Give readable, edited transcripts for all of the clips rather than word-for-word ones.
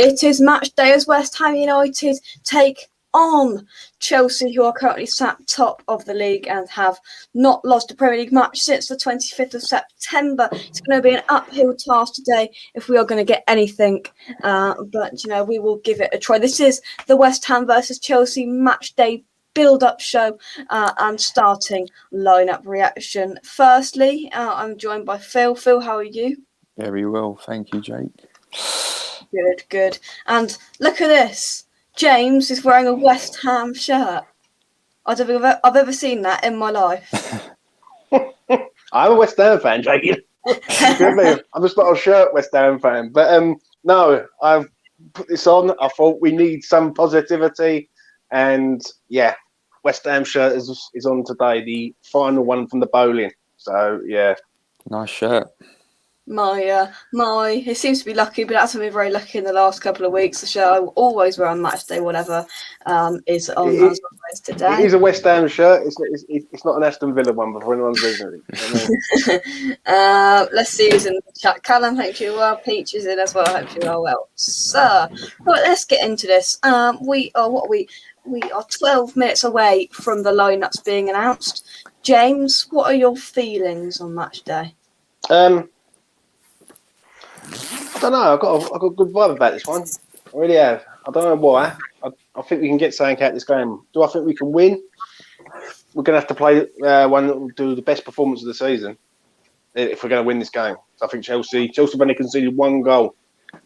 It is match day as West Ham United take on Chelsea, who are currently sat top of the league and have not lost a Premier League match since the 25th of September. It's going to be an uphill task today if we are going to get anything, but we will give it a try. This is the West Ham versus Chelsea match day build-up show and starting lineup reaction. Firstly, I'm joined by Phil. Phil, how are you? Very well, thank you, Jake. Good. And look at this. James is wearing a West Ham shirt. I don't think I've ever seen that in my life. I'm a West Ham fan, Jake. I'm just not a shirt West Ham fan. But no, I've put this on. I thought we need some positivity. And yeah, West Ham shirt is on today, the final one from the bowling. So yeah. Nice shirt. It seems to be lucky, but it hasn't been very lucky in the last couple of weeks. The shirt I always wear on match day, whatever, is on as always today. It is a West Ham shirt. It's not an Aston Villa one, before anyone's listening. Let's see who's in the chat. Callum, hope you well. Peach is in as well. Hope you are well, sir. Right, let's get into this. We are 12 minutes away from the lineups being announced. James, what are your feelings on match day? I don't know. I've got a good vibe about this one. I really have. I don't know why. I think we can get something out of this game. Do I think we can win? We're going to have to play one that will do the best performance of the season if we're going to win this game. So I think Chelsea have only conceded one goal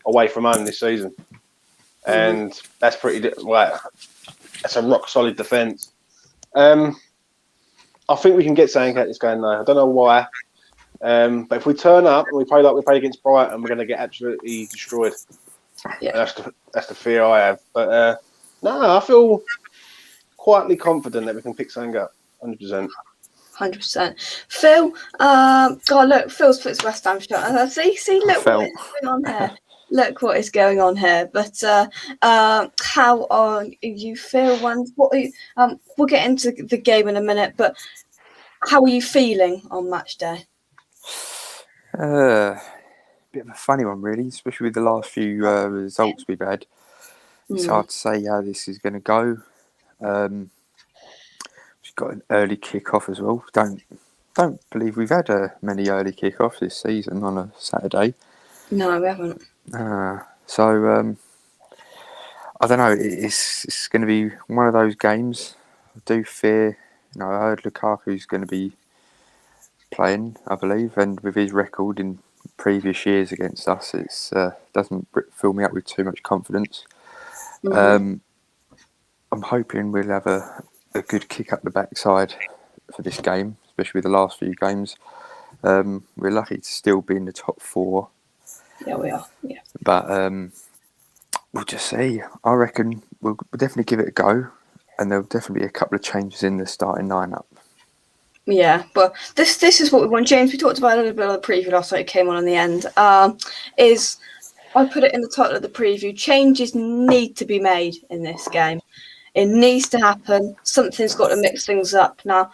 away from home this season, and that's pretty. That's a rock solid defence. I think we can get something out of this game though. I don't know why. But if we turn up and we play like we played against Brighton, we're going to get absolutely destroyed. Yeah, that's the fear I have. But no, I feel quietly confident that we can pick something up. 100%. 100%. Phil, look, Phil's put his West Ham shirt. See, look what is going on here. Look what is going on here. But how are you, Phil? What are you, we'll get into the game in a minute. But how are you feeling on match day? Bit of a funny one, really, especially with the last few results we've had. It's hard to say how this is going to go. We've got an early kick-off as well. Don't believe we've had many early kick-offs this season on a Saturday. No, we haven't. So I don't know. It's going to be one of those games. I do fear. I heard Lukaku's going to be playing, I believe, and with his record in previous years against us, it doesn't fill me up with too much confidence. I'm hoping we'll have a good kick up the backside for this game, especially with the last few games. We're lucky to still be in the top four. Yeah, we are. Yeah, but we'll just see. I reckon we'll definitely give it a go, and there'll definitely be a couple of changes in the starting lineup. Yeah, but this is what we want. James, we talked about a little bit on the preview last night. It came on in the end. Is I put it in the title of the preview. Changes need to be made in this game. It needs to happen. Something's got to mix things up. Now,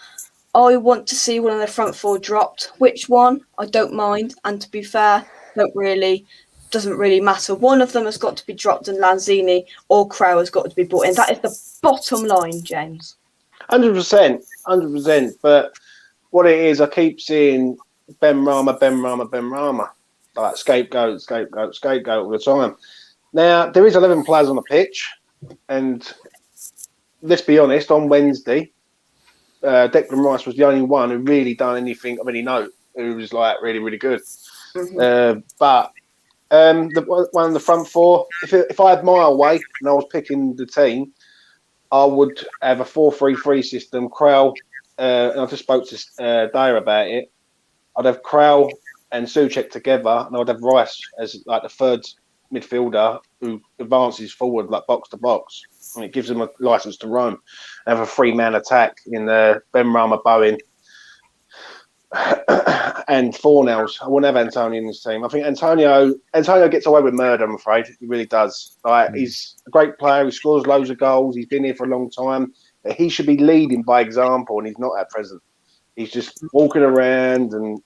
I want to see one of the front four dropped. Which one? I don't mind. And to be fair, doesn't really matter. One of them has got to be dropped, and Lanzini or Crow has got to be brought in. That is the bottom line, James. 100%. But what it is, I keep seeing Benrahma. Like scapegoat all the time. Now, there is 11 players on the pitch. And let's be honest, on Wednesday, Declan Rice was the only one who really done anything of any note, who was like really, really good. But one of the front four, if I had my way and I was picking the team, I would have a 4-3-3 system. Krell, and I just spoke to Dyer about it. I'd have Krell and Souček together, and I'd have Rice as like the third midfielder who advances forward like box to box, and it gives them a license to roam. Have a 3-man attack in Benrahma, Bowen, and Fornells. I wouldn't have Antonio in this team. I think Antonio gets away with murder, I'm afraid. He really does. He's a great player. He scores loads of goals. He's been here for a long time. But he should be leading by example, and he's not at present. He's just walking around and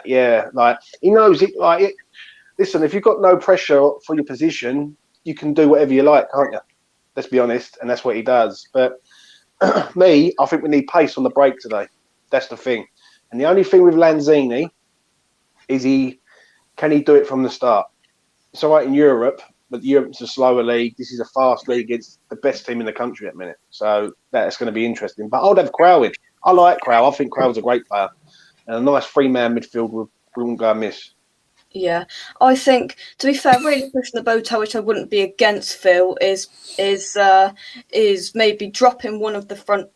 he knows it. Listen, if you've got no pressure for your position, you can do whatever you like, can't you? Let's be honest, and that's what he does. But I think we need pace on the break today. That's the thing. And the only thing with Lanzini is can he do it from the start? It's all right in Europe, but Europe's a slower league. This is a fast league against the best team in the country at the minute. So that's going to be interesting. But I'd have Crowell in. I like Crowell. I think Crowell's a great player. And a nice three-man midfield wouldn't go amiss. Yeah, I think, to be fair, really pushing the bow tie, which I wouldn't be against, Phil, is maybe dropping one of the front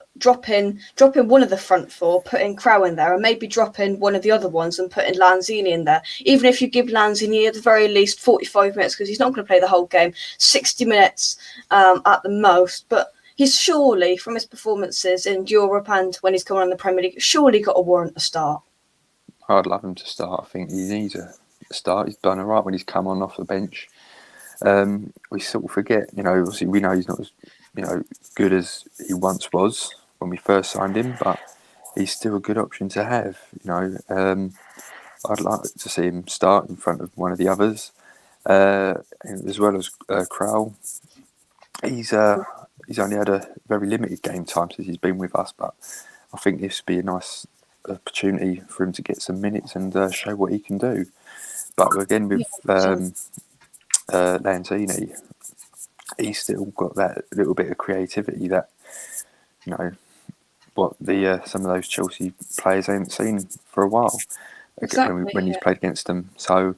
four, putting Crow in there, and maybe dropping one of the other ones and putting Lanzini in there. Even if you give Lanzini at the very least 45 minutes, because he's not going to play the whole game, 60 minutes at the most, but he's surely, from his performances in Europe and when he's coming on the Premier League, surely got a warrant to start. I'd love him to start. I think he needs a start. He's done all right when he's come on off the bench. We sort of forget, obviously we know he's not as, good as he once was when we first signed him, but he's still a good option to have. I'd like to see him start in front of one of the others, as well as Crowell. He's only had a very limited game time since he's been with us, but I think this would be a nice opportunity for him to get some minutes and show what he can do. But again, with Lanzini, he's still got that little bit of creativity that, what the some of those Chelsea players haven't seen for a while. Exactly, when he's played against them. So,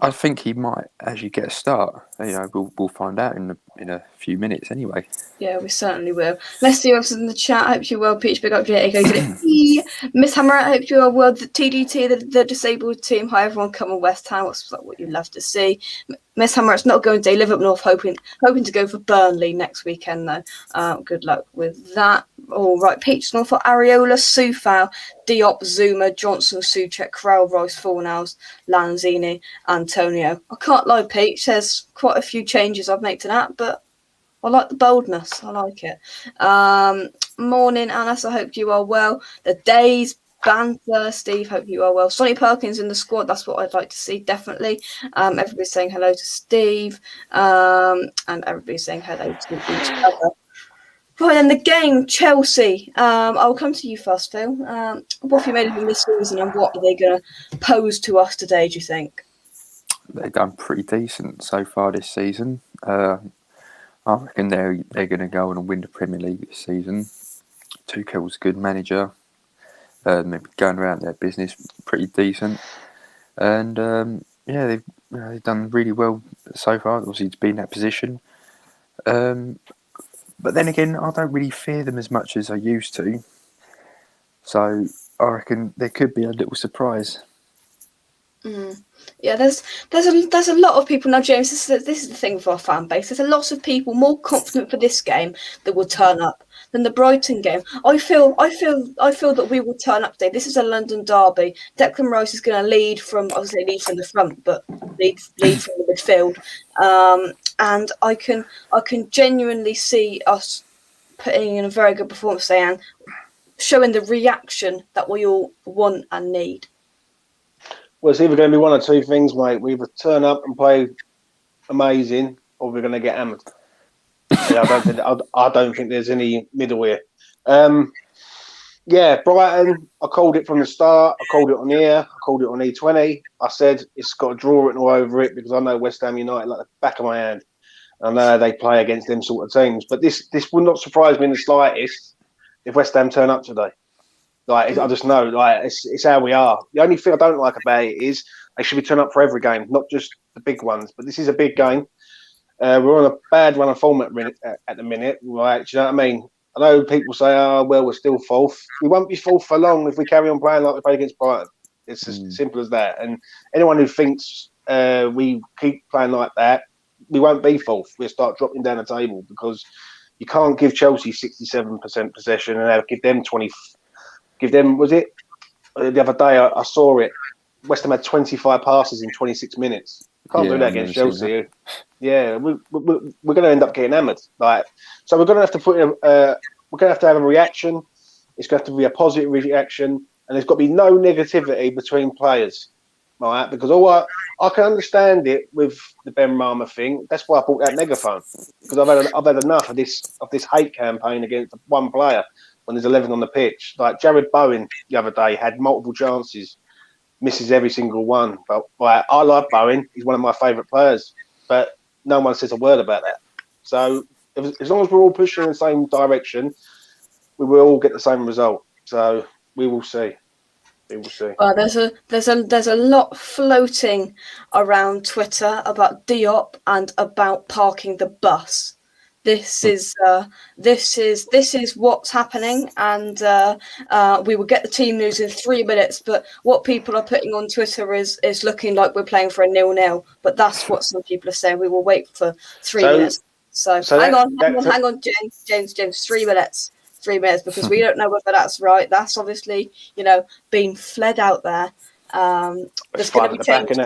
I think he might actually get a start. We'll find out in a few minutes anyway. Yeah, we certainly will. Let's see what's in the chat. I hope you're well, Peach. Big up to you. Miss Hammer, I hope you are well. The TDT, the disabled team. Hi, everyone. Come on, West Ham. What's what you love to see. Miss Hammer, it's not going day. Live up north, hoping to go for Burnley next weekend, though. Good luck with that. All right, Peach North for Areola, Soufal, Diop, Zuma, Johnson, Souček, Crowell, Rice, Fornals, Lanzini, Antonio. I can't lie, Peach. There's quite a few changes I've made to that, but I like the boldness. I like it. Morning, Anas. I hope you are well. The days banter, Steve. Hope you are well. Sonny Perkins in the squad. That's what I'd like to see. Definitely. Everybody's saying hello to Steve, and everybody's saying hello to each other. Right, then the game, Chelsea. I'll come to you first, Phil. What have you made of them this season, and what are they going to pose to us today, do you think? They've done pretty decent so far this season. I reckon they're going to go on and win the Premier League this season. Tuchel's a good manager. Maybe going around their business pretty decent. And they've done really well so far, obviously, to be in that position. But then again, I don't really fear them as much as I used to. So I reckon there could be a little surprise. Yeah, there's a lot of people now, James. This is the thing with our fan base. There's a lot of people more confident for this game that will turn up than the Brighton game. I feel that we will turn up today. This is a London derby. Declan Rice is going to lead from the front, but lead from the midfield. And I can genuinely see us putting in a very good performance today and showing the reaction that we all want and need. Well, it's either going to be one or two things, mate. We either turn up and play amazing, or we're going to get hammered. I don't think there's any middle here. Brighton. I called it from the start. I called it on here. I called it on E20. I said it's got a draw written all over it because I know West Ham United like the back of my hand. I know they play against them sort of teams, but this would not surprise me in the slightest if West Ham turn up today. I just know, it's how we are. The only thing I don't like about it is they should be turning up for every game, not just the big ones. But this is a big game. We're on a bad run of form at the minute, right? Do you know what I mean? I know people say, we're still fourth. We won't be fourth for long if we carry on playing like we played against Brighton. It's as simple as that. And anyone who thinks we keep playing like that, we won't be fourth. We'll start dropping down the table because you can't give Chelsea 67% possession and give them 20. Give them, was it? The other day I saw it. West Ham had 25 passes in 26 minutes. You can't do that against Chelsea. Yeah, we're going to end up getting hammered. So we're going to have to we're going to have a reaction. It's going to have to be a positive reaction, and there's got to be no negativity between players. right? Because I can understand it with the Ben Rama thing. That's why I bought that megaphone, because I've had enough of this hate campaign against one player when there's 11 on the pitch. Like Jared Bowen the other day had multiple chances, misses every single one. But like, I like Bowen; he's one of my favourite players. But no one says a word about that. So as long as we're all pushing in the same direction, we will all get the same result. So we will see. We will see. Well, there's a lot floating around Twitter about Diop and about parking the bus. This is what's happening, and we will get the team news in 3 minutes. But what people are putting on Twitter is looking like we're playing for a 0-0. But that's what some people are saying. We will wait for 3 minutes. So hang on, James, 3 minutes. 3 minutes, because we don't know whether that's right. That's obviously, being fled out there. There's going to be changes.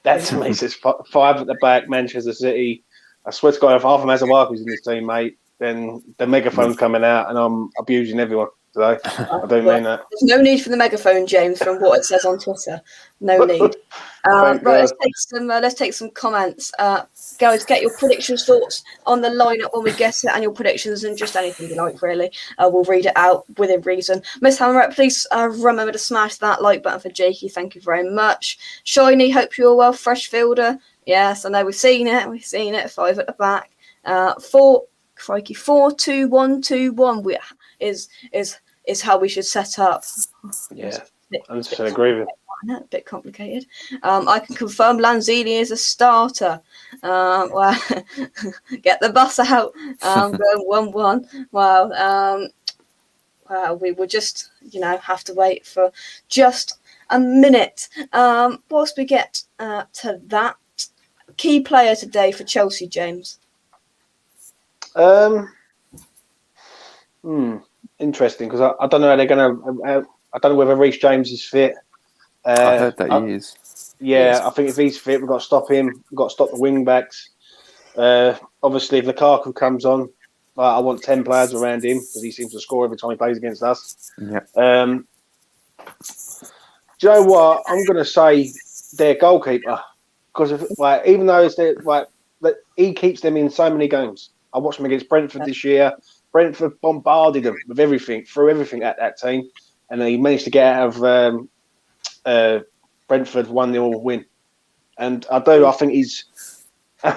That to me says 5 at the back, Manchester City. I swear to God, if Arthur Mazawaku's in this team, mate, then the megaphone's coming out and I'm abusing everyone today. I don't mean that. There's no need for the megaphone, James, from what it says on Twitter. No need. Right, let's take some comments. Guys, get your predictions, thoughts on the lineup when we get it, and your predictions, and just anything you like, really. We'll read it out within reason. Miss Hammerette, please remember to smash that like button for Jakey. Thank you very much. Shiny, hope you're well. Fresh Fielder. Yes, I know we've seen it. 5 at the back. 4-2-1-2-1 is how we should set up. Yeah, I agree with you. A bit complicated. I can confirm Lanzini is a starter. Well, get the bus out. Going 1-1. Wow. We will just, have to wait for just a minute. Whilst we get to that, key player today for Chelsea, James. Interesting, because I don't know how they're going to. I don't know whether Reece James is fit. I heard that he is. Yeah, I think if he's fit, we've got to stop him. We've got to stop the wing backs. Obviously, if Lukaku comes on, I want 10 players around him, because he seems to score every time he plays against us. Yeah. Do you know what? I'm going to say their goalkeeper, because even though he keeps them in so many games. I watched them against Brentford this year. Brentford bombarded them with everything, threw everything at that team, and he managed to get out of Brentford 1-0 win. And I think he's.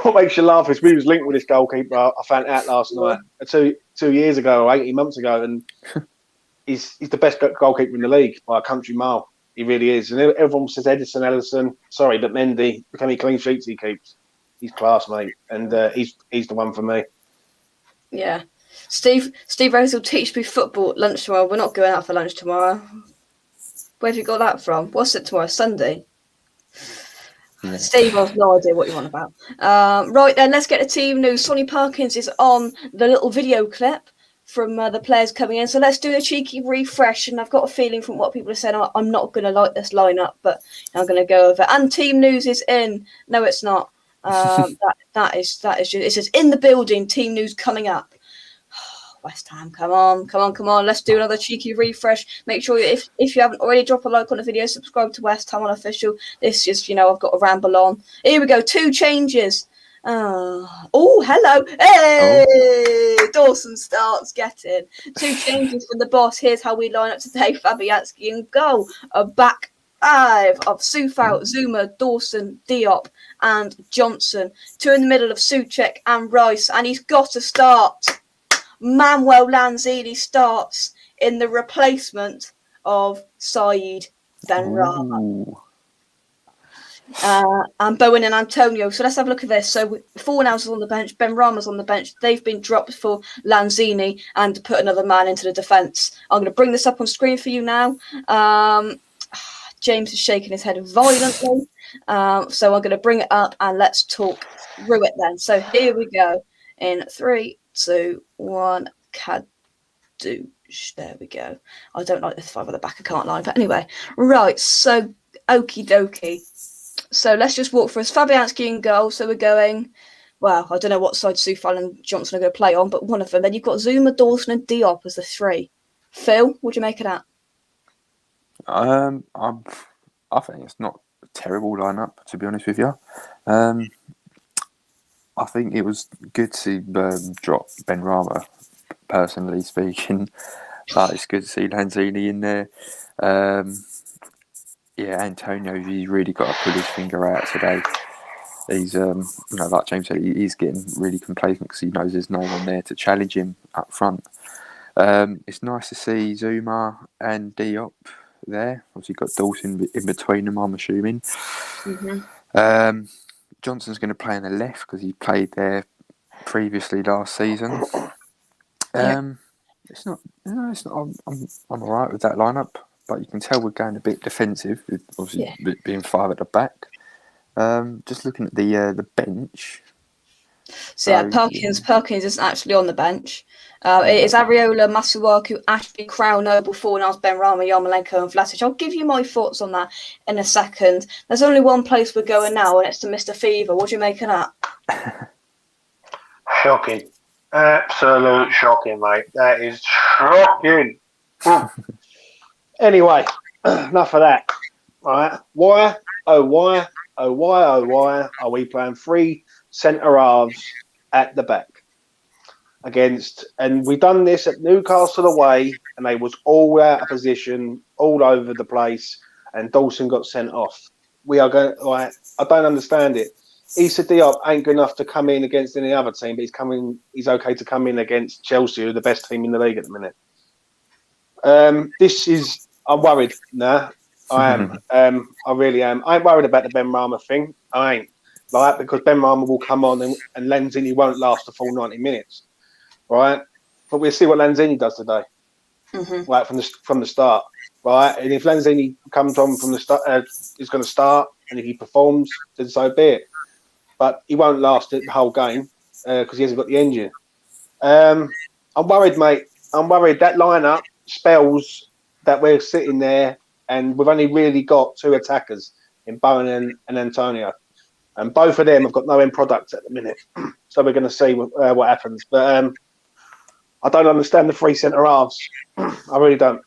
What makes you laugh is we was linked with this goalkeeper. I found out last night, 2 years ago or 18 months ago, and he's the best goalkeeper in the league by a country mile. He really is. And everyone says Ellison. Sorry, but Mendy, look how many clean sheets he keeps. He's class, mate, and he's the one for me. Yeah. Steve Rose will teach me football at lunch tomorrow. We're not going out for lunch tomorrow. Where have you got that from? What's it tomorrow? Sunday? Yeah. Steve, I've no idea what you want about. Right then, let's get the team news. Sonny Parkins is on the little video clip from the players coming in. So let's do a cheeky refresh. And I've got a feeling from what people are saying, I'm not going to like this lineup, but I'm going to go over. And team news is in. No, it's not. That is just, it says in the building, team news coming up. West Ham, come on. Let's do another cheeky refresh. Make sure if you haven't already, drop a like on the video, subscribe to West Ham Unofficial. This just, I've got to ramble on. Here we go, 2 changes. Oh, hello. Hey! Oh. Dawson starts getting 2 changes from the boss. Here's how we line up today. Fabianski in goal. A back 5 of Soufal, Zuma, Dawson, Diop and Johnson. 2 in the middle of Souček and Rice. And he's got to start. Manuel Lanzini starts in the replacement of Said Benrahma. And Bowen and Antonio. So let's have a look at this. So Fornals is on the bench, Benrahma's on the bench. They've been dropped for Lanzini and to put another man into the defence. I'm going to bring this up on screen for you now. James is shaking his head violently. So I'm going to bring it up and let's talk through it then. So here we go. In 3, 2, 1, Kadouche. There we go. I don't like this 5 at the back. I can't lie. But anyway, right. So, okie dokie. So let's just walk through. Fabianski in goal. So we're going. Well, I don't know what side Soufal and Johnson are going to play on, but one of them. Then you've got Zuma, Dawson, and Diop as the 3. Phil, what do you make of that? I think it's not a terrible lineup, to be honest with you. I think it was good to drop Benrahma, personally speaking. But it's good to see Lanzini in there. Antonio, he's really got to pull his finger out today. He's, like James said, he's getting really complacent because he knows there's no one there to challenge him up front. It's nice to see Zuma and Diop there. Obviously, got Dawson in between them, I'm assuming. Mm-hmm. Johnson's going to play on the left because he played there previously last season. It's not. I'm all right with that lineup, but you can tell we're going a bit defensive, with obviously being 5 at the back. Just looking at the bench. So Perkins isn't actually on the bench. It is Ariola, Masuaku, Ashby, Crown, Noble, Fornals, Benrahma, Yarmolenko and Vlasic. I'll give you my thoughts on that in a second. There's only one place we're going now, and it's to Mr. Fever. What do you make of that? Shocking. Absolute shocking, mate. That is shocking. Anyway, enough of that. All right. Why are we playing 3 centre halves at the back and we done this at Newcastle away, and they was all out of position, all over the place, and Dawson got sent off. We are going I don't understand it. Issa Diop ain't good enough to come in against any other team, but he's okay to come in against Chelsea, who are the best team in the league at the minute. I'm worried now. I am. I really am. I ain't worried about the Benrahma thing. I ain't. Because Benrahma will come on and Lanzini won't last the full 90 minutes. Right? But we'll see what Lanzini does today. Mm-hmm. Right, from the start. Right? And if Lanzini comes on from the start, is going to start, and if he performs, then so be it. But he won't last the whole game because he hasn't got the engine. I'm worried, mate. I'm worried. That lineup spells that we're sitting there and we've only really got 2 attackers in Bowen and Antonio. And both of them have got no end product at the minute. So we're going to see what happens. But I don't understand the 3 centre halves. I really don't.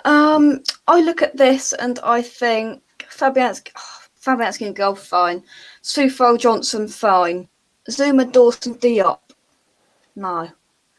I look at this and I think Fabianski can go fine. Sufo, Johnson, fine. Zuma, Dawson, Diop. No,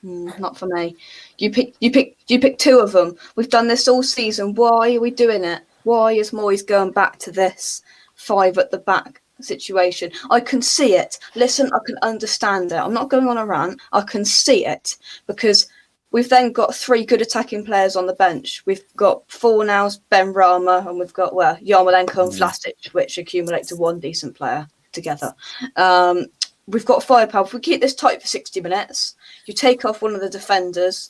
not for me. You pick 2 of them. We've done this all season. Why are we doing it? Why is Moyes going back to this 5 at the back situation? I can see it. Listen, I can understand it. I'm not going on a rant. I can see it because we've then got 3 good attacking players on the bench. We've got Fornals, Benrahma, and we've got Yarmolenko and Vlasic, which accumulate to 1 decent player together. We've got firepower. If we keep this tight for 60 minutes, you take off one of the defenders,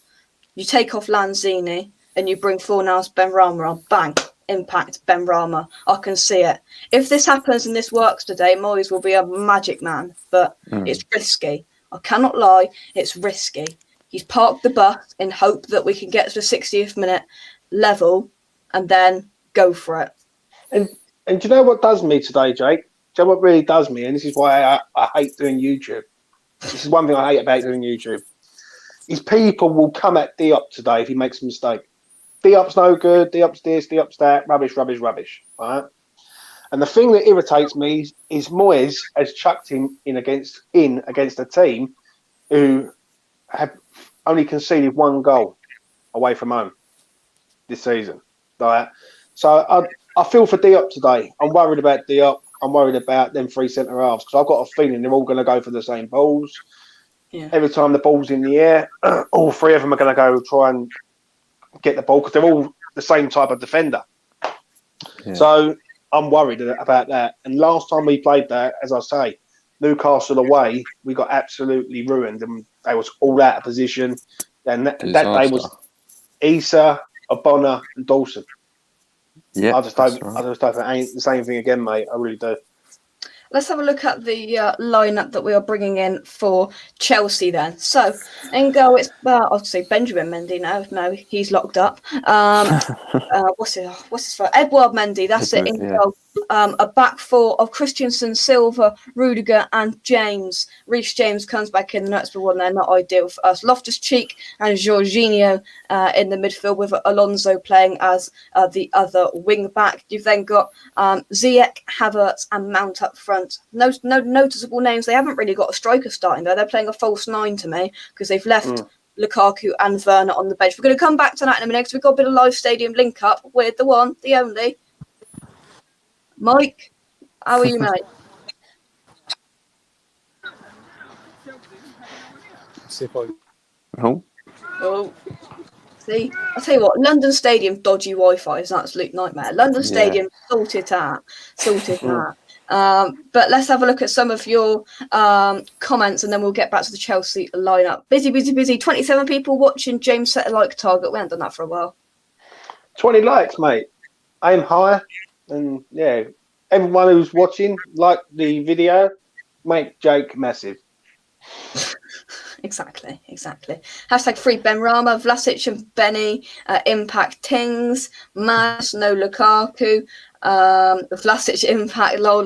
you take off Lanzini, and you bring Fornals, Benrahma on. Bang. Impact Benrahma. I can see it. If this happens and this works today, Moyes will be a magic man, but it's risky. I cannot lie, it's risky. He's parked the bus in hope that we can get to the 60th minute level and then go for it. And do you know what does me today, Jake? Do you know what really does me? And this is why I hate doing YouTube. This is one thing I hate about doing YouTube. Is people will come at Diop today if he makes a mistake. Diop's no good, Diop's this, Diop's that, rubbish, right? And the thing that irritates me is Moyes has chucked him in against a team who have only conceded 1 goal away from home this season. Right? So I feel for Diop today. I'm worried about Diop. I'm worried about them 3 centre halves because I've got a feeling they're all going to go for the same balls. Yeah. Every time the ball's in the air, all 3 of them are going to go try and get the ball because they're all the same type of defender. Yeah. So I'm worried about that. And last time we played that, as I say, Newcastle away, we got absolutely ruined and they was all out of position. And that day was Issa, Obona and Dawson. Yeah, I just hope it ain't the same thing again, mate. I really do. Let's have a look at the lineup that we are bringing in for Chelsea then. So, in goal, it's, I'll say Benjamin Mendy now. No, he's locked up. What's his name? Edouard Mendy, that's it, in goal. a back four of Christensen, Silva, Rudiger, and James. Reece James comes back in the nuts for one. They're not ideal for us. Loftus-Cheek and Jorginho in the midfield, with Alonso playing as the other wing back. You've then got Ziyech, Havertz, and Mount up front. No noticeable names. They haven't really got a striker starting though. They're playing a false nine to me because they've left Lukaku and Werner on the bench. We're going to come back to that in a minute because we've got a bit of live stadium link up with the one, the only, Mike. How are you, mate? Oh, see, I'll tell you what, London Stadium dodgy Wi-Fi is an absolute nightmare. London Stadium, sorted out. But let's have a look at some of your comments and then we'll get back to the Chelsea lineup. Busy. 27 people watching. James set a like target. We haven't done that for a while. 20 likes, mate. Aim higher. And yeah, everyone who's watching, like the video, make Jake massive. Exactly. Hashtag free Benrahma, Vlasic and Benny, impact Tings, Mas, no Lukaku, Vlasic impact, lol.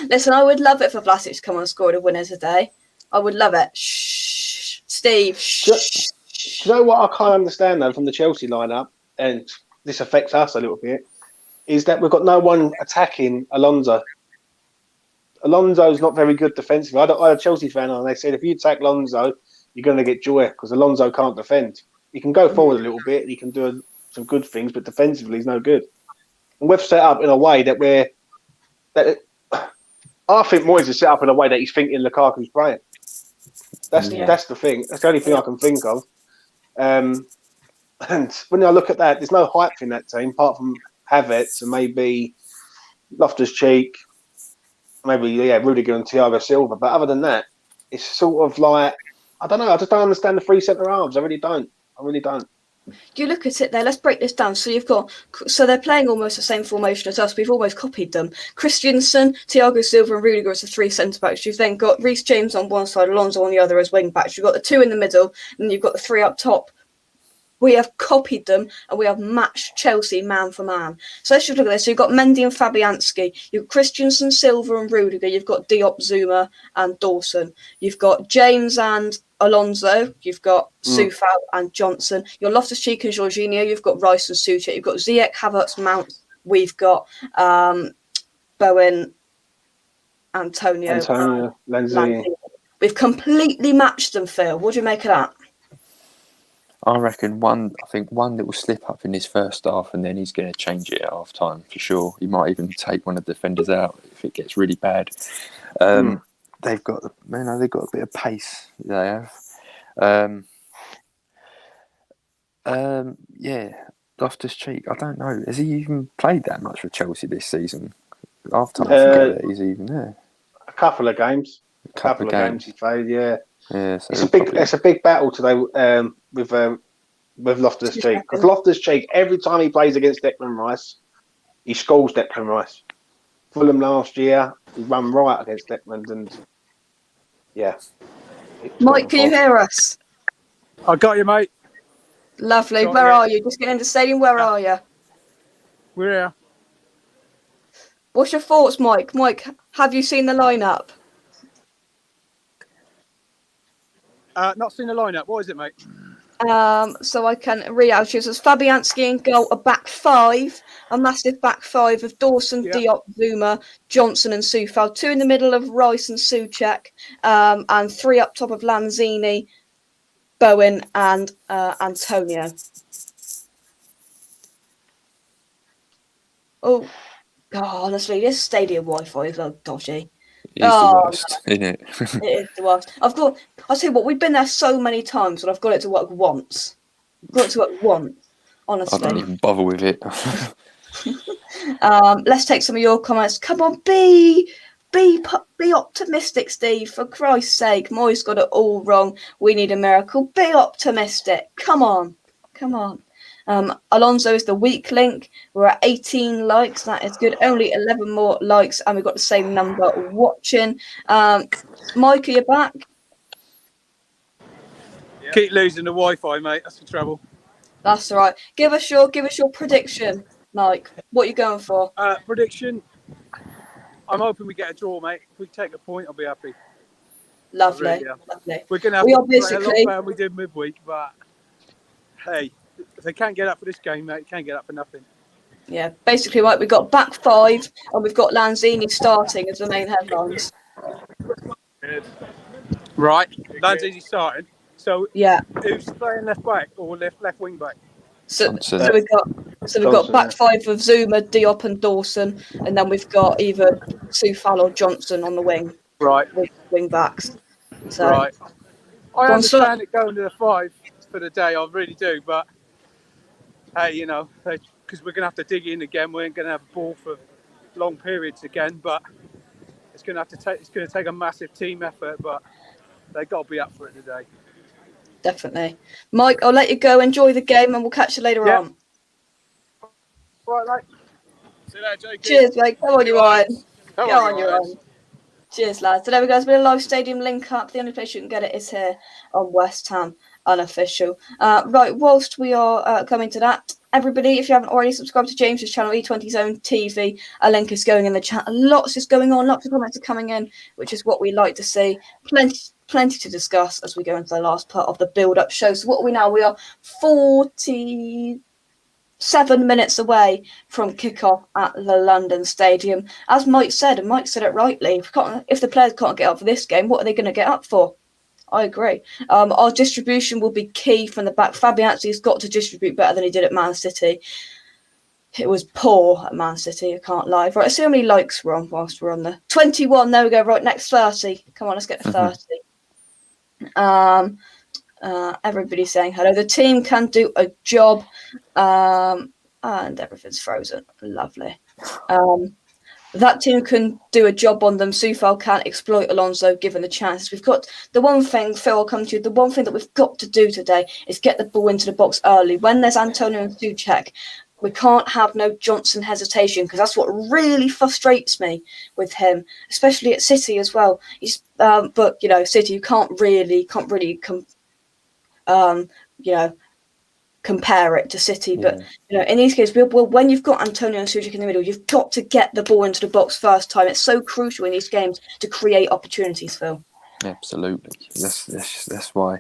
Listen, I would love it for Vlasic to come on and score a winner today. I would love it. Shh, Steve. Shh. Do you know what I can't understand though from the Chelsea lineup, and this affects us a little bit, is that we've got no one attacking Alonso. Alonso's not very good defensively. I had a Chelsea fan on, and they said if you attack Alonso, you're going to get joy because Alonso can't defend. He can go forward a little bit, he can do some good things, but defensively he's no good. And we've set up in a way that I think Moyes is set up in a way that he's thinking Lukaku's playing. That's the thing. That's the only thing I can think of. And when I look at that, there's no hype in that team apart from Havertz and maybe Loftus-Cheek, maybe Rudiger and Thiago Silva. But other than that, it's sort of like, I don't know. I just don't understand the three centre halves. I really don't. You look at it there. Let's break this down. So they're playing almost the same formation as us. We've almost copied them. Christensen, Thiago Silva, and Rudiger as the three centre backs. You've then got Reece James on one side, Alonso on the other as wing backs. You've got the two in the middle, and you've got the three up top. We have copied them and we have matched Chelsea man for man. So let's just look at this. So you've got Mendy and Fabianski. You've got Christensen, Silva and Rudiger. You've got Diop, Zuma and Dawson. You've got James and Alonso. You've got Soufal and Johnson. Your Loftus-Cheek and Jorginho. You've got Rice and Suchek. You've got Ziyech, Havertz, Mount. We've got Bowen, Antonio, Lanzini. We've completely matched them, Phil. What do you make of that? I reckon one little slip up in his first half, and then he's going to change it at half time for sure. He might even take one of the defenders out if it gets really bad. They've got a bit of pace. They have. Loftus-Cheek. I don't know. Has he even played that much for Chelsea this season? Half time, I forget that he's even there. A couple of games. A couple of games he played. Yeah. Yeah, so it's a big battle today with Loftus-Cheek, because Loftus-Cheek, every time he plays against Declan Rice, he scores Declan Rice. Fulham last year, he ran right against Declan, and Mike, can you hear us? I got you, mate. Lovely. Where are you? Just getting into the stadium. Where are you? We're here. What's your thoughts, Mike? Mike, have you seen the lineup? Not seen the lineup. What is it, mate? So I can read out. It says Fabianski in goal, a back five, a massive back five of Dawson, Diop, Zuma, Johnson and Soufal. Two in the middle of Rice and Suchek, and three up top of Lanzini, Bowen and Antonio. Oh, God, honestly, this stadium Wi-Fi is so dodgy. It's the worst, isn't it? It is the worst. I'll tell you what, we've been there so many times, and I've got it to work once. Honestly. I don't even bother with it. Let's take some of your comments. Come on, be optimistic, Steve. For Christ's sake, Moyes got it all wrong. We need a miracle. Be optimistic. Come on. Alonso is the weak link. We're at 18 likes. That is good. Only 11 more likes, and we've got the same number watching. Mike, are you back? Keep losing the Wi-Fi, mate. That's the trouble. That's all right. Give us your prediction, Mike. What are you going for? Prediction. I'm hoping we get a draw, mate. If we take a point, I'll be happy. Lovely, Really, yeah. lovely. We're going to have We to are play a lot basically, better than we did midweek, but hey, if they can't get up for this game, mate, can't get up for nothing. yeah, basically, right, we've got back five and we've got Lanzini starting as the main headlines. Right, Lanzini starting. So Yeah. who's playing left back or left wing back? So Johnson. we've got back five of Zuma, Diop, and Dawson, and then we've got either Sufal or Johnson on the wing. Right. Wing backs. So Right. I Go on, sir. understand it going to the 5 for the day, I really do, but hey, you know, because we're going to have to dig in again. We ain't going to have a ball for long periods again, but it's going to take a massive team effort, but they got to be up for it today. definitely, Mike, I'll let you go. Enjoy the game, and we'll catch you later Yeah. on. Right, mate. See you later, Jake. Cheers, mate. Come on, you're on. Come Go on, you're on. Cheers, lads. So there we go. It's been a live stadium link up. The only place you can get it is here on West Ham Unofficial. Right, whilst we are coming to that, everybody, if you haven't already subscribed to James's channel, E20 Zone TV, a link is going in the chat. Lots is going on. Lots of comments are coming in, which is what we like to see. Plenty to discuss as we go into the last part of the build-up show. So what are we now? We are 47 minutes away from kickoff at the London Stadium. As Mike said, and Mike said it rightly, if the players can't get up for this game, what are they going to get up for? I agree. Our distribution will be key from the back. Fabianski's got to distribute better than he did at Man City. It was poor at Man City, I can't lie. Right, let's see how many likes we're on whilst we're on there. 21, there we go. Right, next 30. Come on, let's get to 30. Everybody's saying hello. The team can do a job. And everything's frozen. Lovely. That team can do a job on them. Sufal can't exploit Alonso given the chances. We've got the one thing, Phil, I'll come to you. The one thing that we've got to do today is get the ball into the box early. When there's Antonio and Souček, we can't have no Johnson hesitation because that's what really frustrates me with him, especially at City as well. But you know, City, you can't really compare it to City, but you know, in these cases, when you've got Antonio and Souček in the middle, you've got to get the ball into the box first time. It's so crucial in these games to create opportunities, Phil. Absolutely. That's why,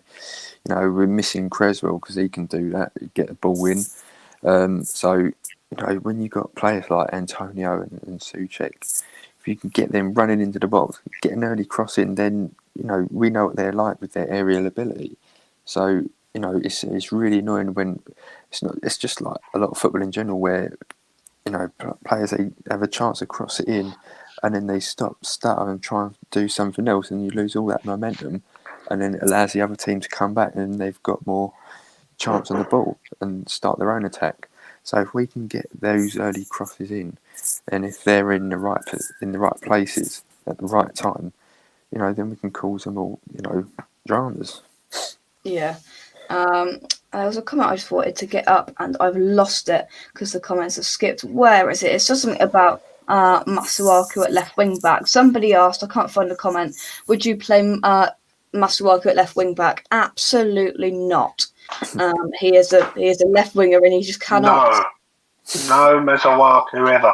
you know, we're missing Creswell because he can do that, get the ball in. So, you know, when you've got players like Antonio and Souček, if you can get them running into the box, get an early cross in, then, you know, we know what they're like with their aerial ability. So, you know, it's really annoying when it's just like a lot of football in general where, you know, players, they have a chance to cross it in and then they stutter and try and do something else and you lose all that momentum and then it allows the other team to come back and they've got more chance on the ball and start their own attack. So if we can get those early crosses in and if they're in the right places at the right time, you know, then we can cause them all, you know, dramas. Yeah. There was a comment I just wanted to get up and I've lost it because the comments have skipped. Where is it? It's just something about Masuaku at left wing back. Somebody asked, I can't find the comment, would you play Masuaku at left wing back? Absolutely not. He is a left winger and he just cannot. No Masuaku ever.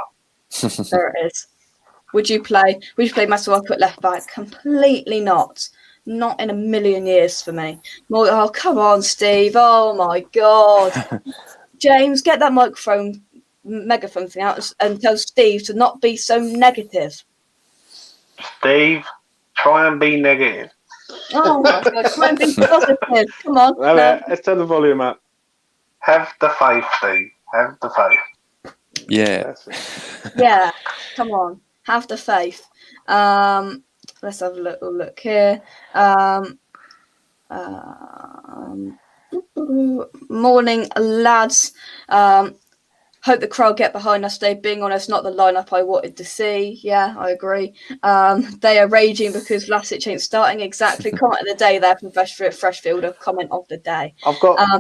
There it is. Would you play Masuaku at left back? Completely not. Not in a million years for me. Oh, come on, Steve. Oh, my God. James, get that megaphone thing out and tell Steve to not be so negative. Steve, try and be negative. Oh, my God. Try and be positive. Come on. Let's turn the volume up. Have the faith, Steve. Have the faith. Yeah. Yeah. Come on. Have the faith. Let's have a little look here. Morning, lads. Hope the crowd get behind us today. Being honest, not the lineup I wanted to see. Yeah, I agree. They are raging because Vlasic ain't starting. Exactly. Comment of the day there from Freshfielder. Comment of the day.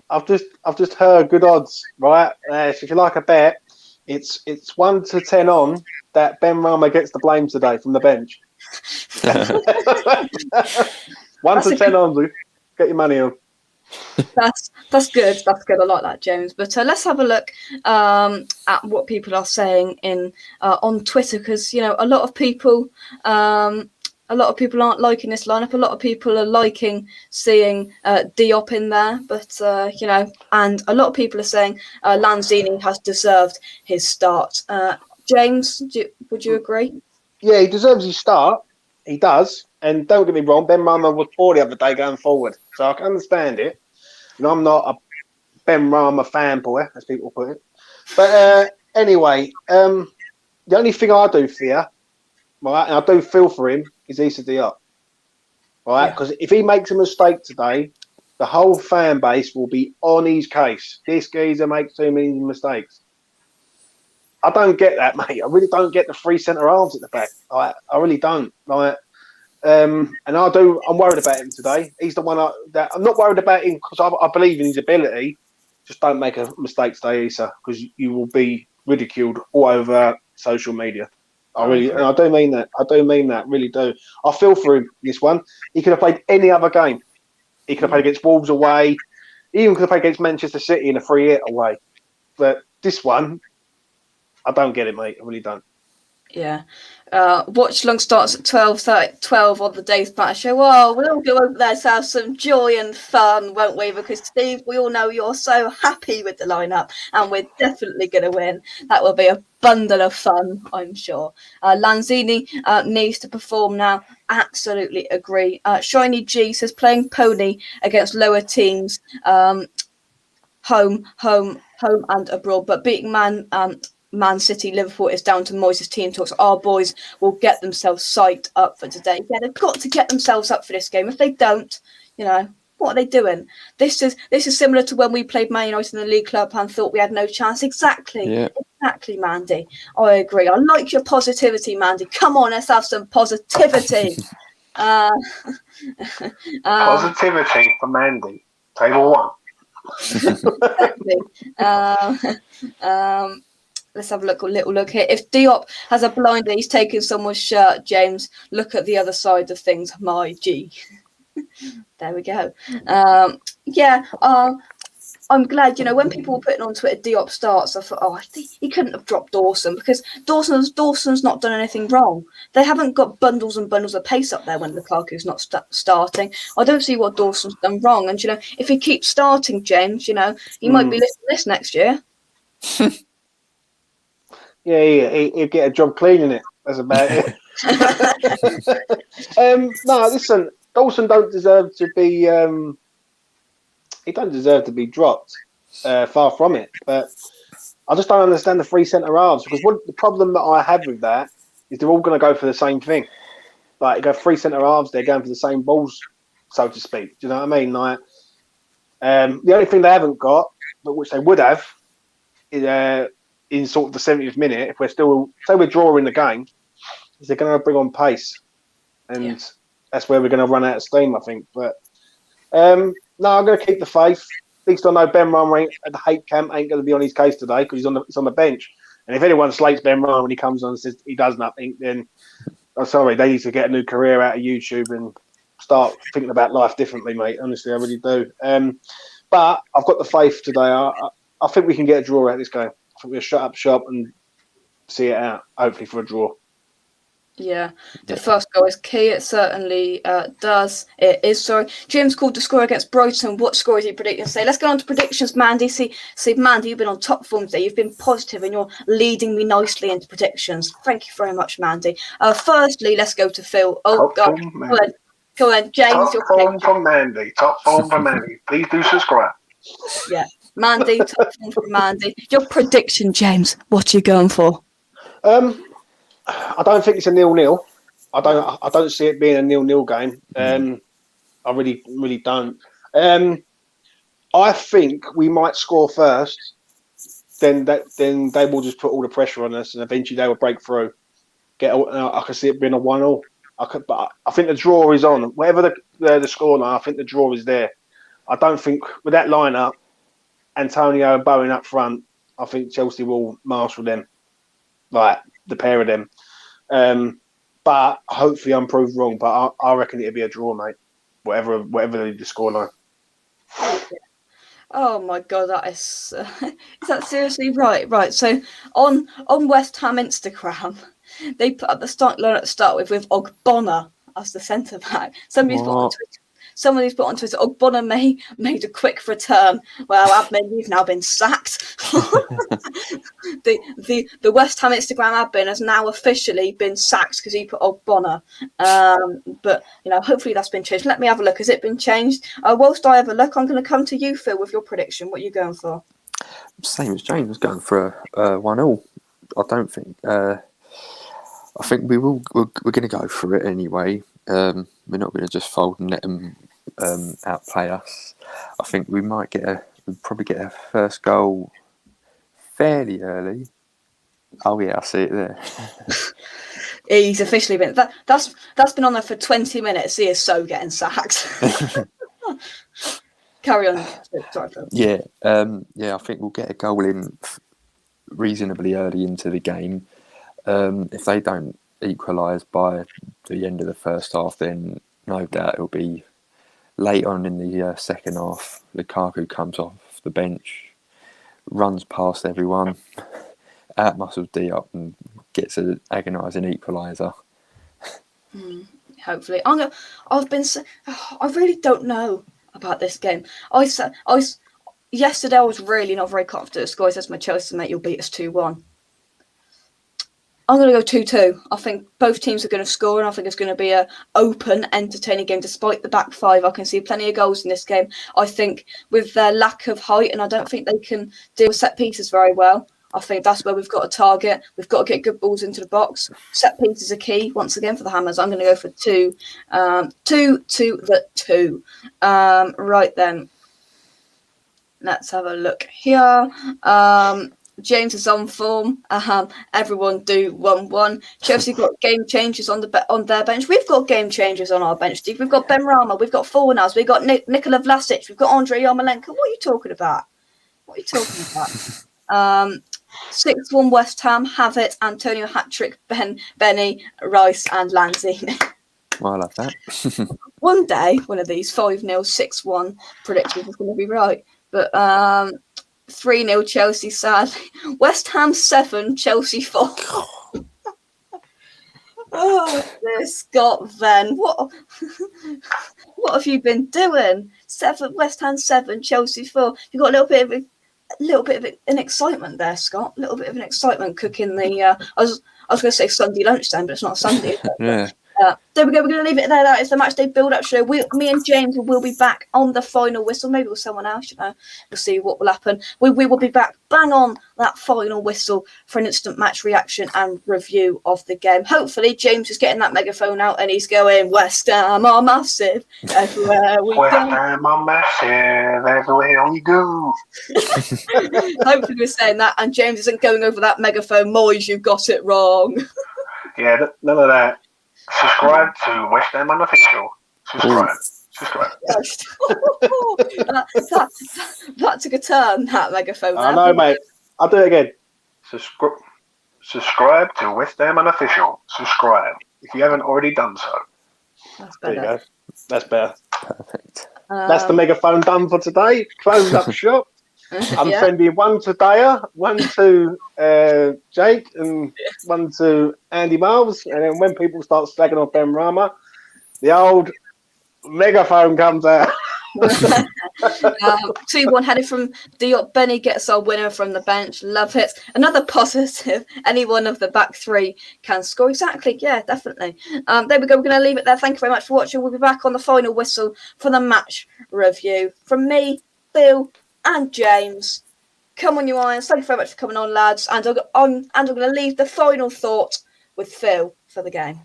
I've just heard good odds, right? If you like a bet, it's 1 to 10 on that Ben Rama gets the blame today from the bench. 1 to 10 on, Luke. Get your money on. That's good. That's good. I like that, James. But let's have a look at what people are saying in on Twitter, because a lot of people aren't liking this lineup. A lot of people are liking seeing Diop in there, but and a lot of people are saying Lanzini has deserved his start. James, would you agree? Yeah, he deserves his start. He does. And don't get me wrong, Ben Rama was poor the other day going forward, so I can understand it. And I'm not a Ben Rama fanboy, as people put it. But anyway, the only thing I do fear, right, and I do feel for him, is Issa Diop. Right? Because if he makes a mistake today, the whole fan base will be on his case. This geezer makes too many mistakes. I don't get that, mate. I really don't get the three centre halves at the back. I really don't. And I'm worried about him today. He's the one that I'm not worried about him because I believe in his ability. Just don't make a mistake today, Issa, because you will be ridiculed all over social media. And I do mean that. I do mean that. Really do. I feel for him this one. He could have played any other game. He could have played against Wolves away. He even could have played against Manchester City in a 3-hit away. But this one, I don't get it, mate. I really don't. Yeah. Watch long starts at 12 on the Dave Patter show. Well, we'll go over there to have some joy and fun, won't we? Because Steve, we all know you're so happy with the lineup, and we're definitely going to win. That will be a bundle of fun, I'm sure. Lanzini needs to perform now. Absolutely agree. Shiny G says playing pony against lower teams, home and abroad, but beating Man City, Liverpool is down to Moyes' team talks. Our boys will get themselves psyched up for today. Yeah, they've got to get themselves up for this game. If they don't, what are they doing? This is similar to when we played Man United in the League Club and thought we had no chance. Exactly, Mandy. I agree. I like your positivity, Mandy. Come on, let's have some positivity. Positivity for Mandy. Table 1. Let's have a little look here. If Diop has a blinder, he's taking someone's shirt, James. Look at the other side of things, my G. There we go. I'm glad, when people were putting on Twitter Diop starts, I thought, I think he couldn't have dropped Dawson, because Dawson's not done anything wrong. They haven't got bundles and bundles of pace up there when Lukaku's not starting. I don't see what Dawson's done wrong. And, if he keeps starting, James, he might be listening to this next year. Yeah, he'll get a job cleaning it. That's about it. No, listen, Dawson don't deserve to be. He don't deserve to be dropped. Far from it. But I just don't understand the three centre halves, because the problem that I have with that is they're all going to go for the same thing. Like, you got three centre halves, they're going for the same balls, so to speak. Do you know what I mean? Like, the only thing they haven't got, but which they would have, is in sort of the 70th minute, if we're still, say we're drawing the game, is they're going to bring on pace. And that's where we're going to run out of steam, I think. But no, I'm going to keep the faith. At least I know Ben Rama at the hate camp ain't going to be on his case today, because he's on the bench. And if anyone slates Ben Rama when he comes on and says he does nothing, then I'm sorry, they need to get a new career out of YouTube and start thinking about life differently, mate. Honestly, I really do. But I've got the faith today. I think we can get a draw out of this game. I think we'll shut up shop and see it out, hopefully for a draw. Yeah, the first goal is key. It certainly does. It is. Sorry, James called the score against Brighton. What score is he predicting? So let's get on to predictions, Mandy. See, Mandy, you've been on top form today. You've been positive, and you're leading me nicely into predictions. Thank you very much, Mandy. Firstly, let's go to Phil. Oh, God, go on, James. Top form from Mandy. Top form from Mandy. Please do subscribe. Yeah, Mandy. Top form from Mandy. Your prediction, James. What are you going for? I don't think it's a 0-0. I don't see it being a 0-0 game. I really don't. I think we might score first. Then they will just put all the pressure on us, and eventually they will break through. I can see it being a 1-0. But I think the draw is on. Whatever the score line, I think the draw is there. I don't think with that lineup, Antonio and Bowen up front, I think Chelsea will marshal them, like the pair of them. But hopefully I'm proved wrong. But I reckon it'll be a draw, mate. Whatever the score line. Oh my god, that is that seriously right? Right. So on West Ham Instagram, they put at the start with Ogbonna as the centre back. Somebody's put on Twitter, Ogbonna made a quick return. Well, admin, you've now been sacked. the West Ham Instagram admin has now officially been sacked because he put Ogbonna. But hopefully that's been changed. Let me have a look. Has it been changed? Whilst I have a look, I'm going to come to you, Phil, with your prediction. What are you going for? Same as James, going for a 1-1. I don't think. I think we're going to go for it anyway. We're not going to just fold and let them outplay us. I think we'll probably get a first goal fairly early. Oh yeah, I see it there. He's officially been that's been on there for 20 minutes. He is so getting sacked. Carry on. Sorry, Phil. Yeah, I think we'll get a goal in reasonably early into the game. If they don't equalise by the end of the first half, then no doubt it'll be late on in the second half. Lukaku comes off the bench, runs past everyone, out-muscles Diop and gets an agonising equaliser. Hopefully. I really don't know about this game. Yesterday I was really not very confident at score. I said to my Chelsea mate, you'll beat us 2-1. I'm going to go 2-2. I think both teams are going to score, and I think it's going to be an open, entertaining game. Despite the back five, I can see plenty of goals in this game. I think with their lack of height, and I don't think they can deal with set pieces very well. I think that's where we've got to target. We've got to get good balls into the box. Set pieces are key, once again, for the Hammers. I'm going to go for 2. 2 to the 2. Right then. Let's have a look here. James is on form. Everyone do 1-1. Chelsea got game changers on their bench. We've got game changers on our bench, Steve. We've got Ben Rama. We've got Fornals. We've got Nikola Vlasic. We've got Andrei Yarmolenko. What are you talking about? 6-1 West Ham. Havertz, Antonio hat-trick, Benny, Rice and Lanzini. Well, I love that. One day, one of these 5-0, 6-1 predictions is going to be right. But 3-0 Chelsea, sadly. West Ham 7, Chelsea 4. Oh, this Scott Venn. What have you been doing? West Ham 7, Chelsea 4. You got a little bit of an excitement there, Scott. A little bit of an excitement cooking the. I was going to say Sunday lunchtime, but it's not Sunday. Yeah. There we go. We're going to leave it there. That is the match day build-up show. Me and James will be back on the final whistle. Maybe with someone else. We'll see what will happen. We will be back bang on that final whistle for an instant match reaction and review of the game. Hopefully, James is getting that megaphone out and he's going, West Ham are massive everywhere we West go. Ham are massive everywhere we go. Hopefully, we're saying that, and James isn't going over that megaphone. Moyes, you got it wrong. Yeah, none of that. Subscribe to West Ham Unofficial. Subscribe. That took a turn, that megaphone. I know, mate. I'll do it again. Subscribe to West Ham Unofficial. Subscribe if you haven't already done so. That's There you better. go. That's better. Perfect. That's the megaphone done for today. Close up shop. I'm Yeah. sending one to Daya, one to Jake, and one to Andy Miles. And then when people start slagging off Ben Rama, the old megaphone comes out. 2-1 headed from Diop. Benny gets our winner from the bench. Love it. Another positive. Any one of the back three can score. Exactly. Yeah, definitely. There we go. We're going to leave it there. Thank you very much for watching. We'll be back on the final whistle for the match review. From me, Bill, and James. Come on, you Irons. Thank you very much for coming on, lads. And I'm going to leave the final thought with Phil for the game.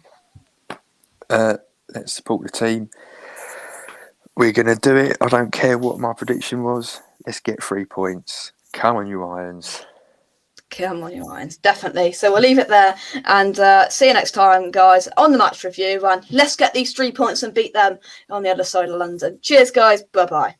Let's support the team. We're going to do it. I don't care what my prediction was. Let's get 3 points. Come on, you Irons. Come on, you Irons. Definitely. So we'll leave it there. And see you next time, guys, on the match review. And let's get these 3 points and beat them on the other side of London. Cheers, guys. Bye-bye.